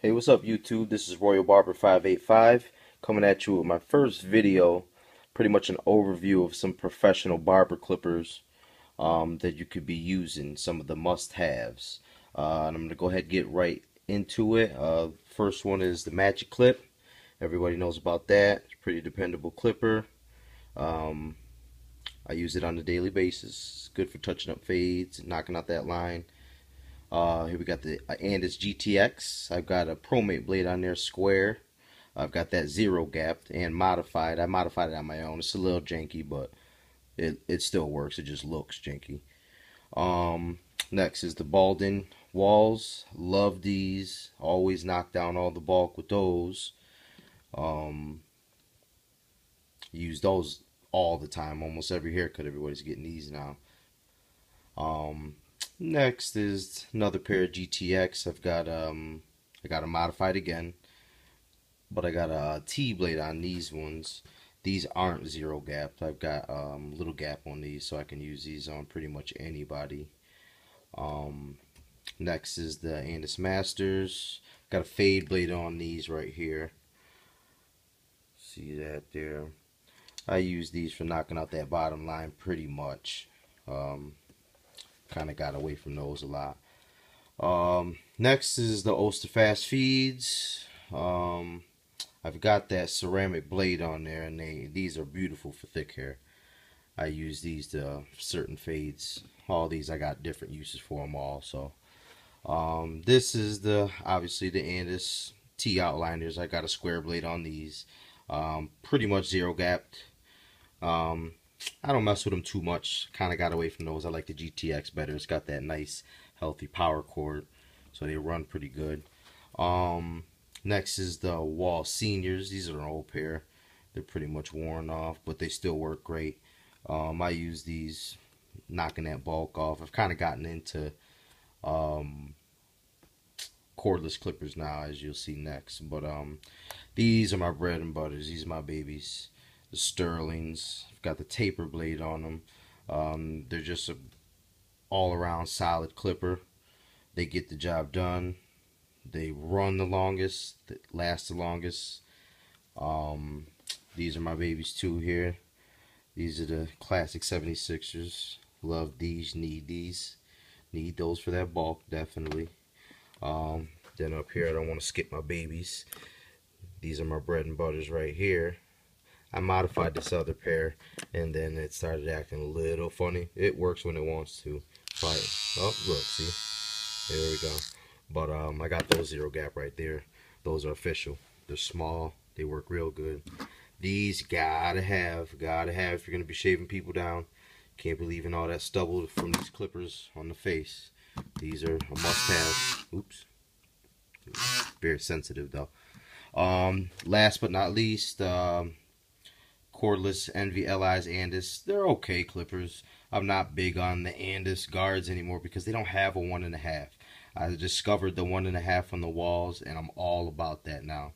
Hey, what's up YouTube? This is Royal Barber 585 coming at you with my first video, pretty much an overview of some professional barber clippers that you could be using, some of the must-haves. And I'm going to go ahead and get right into it. First one is the Magic Clip. Everybody knows about that. It's a pretty dependable clipper. Um, I use it on a daily basis. It's good for touching up fades, knocking out that line. Here we got the Andis GTX. I've got a ProMate blade on there, square. I've got that zero gap and modified. I modified it on my own. It's a little janky, but it still works. It just looks janky. Next is the Balding walls. Love these. Always knock down all the bulk with those. Use those all the time. Almost every haircut, everybody's getting these now. Next is another pair of GTX. I got them modified again, but I got a T blade on these ones. These aren't zero gapped. I've got little gap on these, so I can use these on pretty much anybody. Next is the Andis Masters. Got a fade blade on these right here. See that there? I use these for knocking out that bottom line pretty much. Kind of got away from those a lot. Next is the Oster Fast Feeds. I've got that ceramic blade on there, and these are beautiful for thick hair. I use these to certain fades. All these I got different uses for them all. So this is obviously the Andis T Outliners. I got a square blade on these. Pretty much zero gapped. I don't mess with them too much. Kind of got away from those. I like the GTX better. It's got that nice, healthy power cord, so they run pretty good. Next is the Wall Seniors. These are an old pair. They're pretty much worn off, but they still work great. I use these knocking that bulk off. I've kind of gotten into cordless clippers now, as you'll see next. But these are my bread and butters. These are my babies. The Sterlings. I've got the taper blade on them. They're just a all-around solid clipper. They get the job done. They run the longest. They last the longest. These are my babies too here. These are the classic 76ers. Love these. Need these. Need those for that bulk, definitely. Then up here, I don't want to skip my babies. These are my bread and butters right here. I modified this other pair, and then it started acting a little funny. It works when it wants to. But, oh, look, see? There we go. But I got those zero gap right there. Those are official. They're small. They work real good. These gotta have if you're gonna be shaving people down. Can't be leaving all that stubble from these clippers on the face. These are a must-have. Oops. Very sensitive though. Last but not least, Cordless NVLI's Andis. They're okay clippers. I'm not big on the Andis guards anymore because they don't have a 1.5. I discovered the 1.5 on the walls, and I'm all about that now.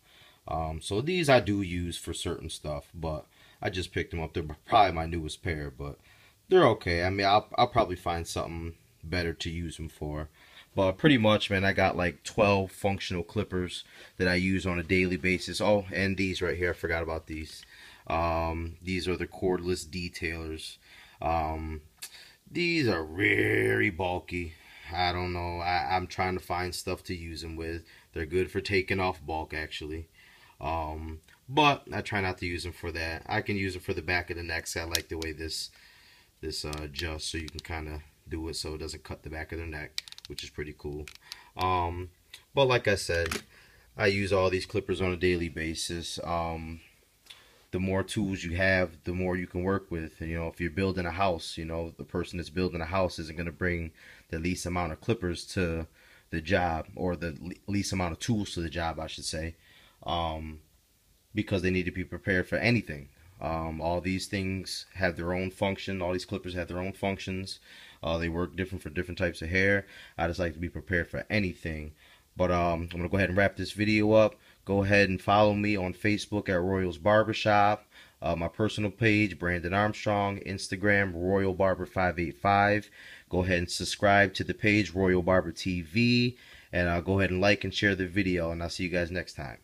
So these I do use for certain stuff, but I just picked them up. They're probably my newest pair, but they're okay. I mean, I'll probably find something better to use them for. But pretty much, man, I got like 12 functional clippers that I use on a daily basis. Oh, and these right here, I forgot about these. These are the Cordless Detailers. These are very bulky. I don't know. I'm trying to find stuff to use them with. They're good for taking off bulk, actually. But I try not to use them for that. I can use them for the back of the neck. So I like the way this adjusts, so you can kind of do it so it doesn't cut the back of their neck, which is pretty cool. But like I said, I use all these clippers on a daily basis. The more tools you have, the more you can work with. You know, if you're building a house, you know, the person that's building a house isn't going to bring the least amount of clippers to the job, or the least amount of tools to the job, I should say, because they need to be prepared for anything. All these things have their own function. All these clippers have their own functions. They work different for different types of hair. I just like to be prepared for anything. But I'm going to go ahead and wrap this video up. Go ahead and follow me on Facebook at Royal's Barbershop. My personal page, Brandon Armstrong. Instagram, Royal Barber 585. Go ahead and subscribe to the page, Royal Barber TV. And go ahead and like and share the video, and I'll see you guys next time.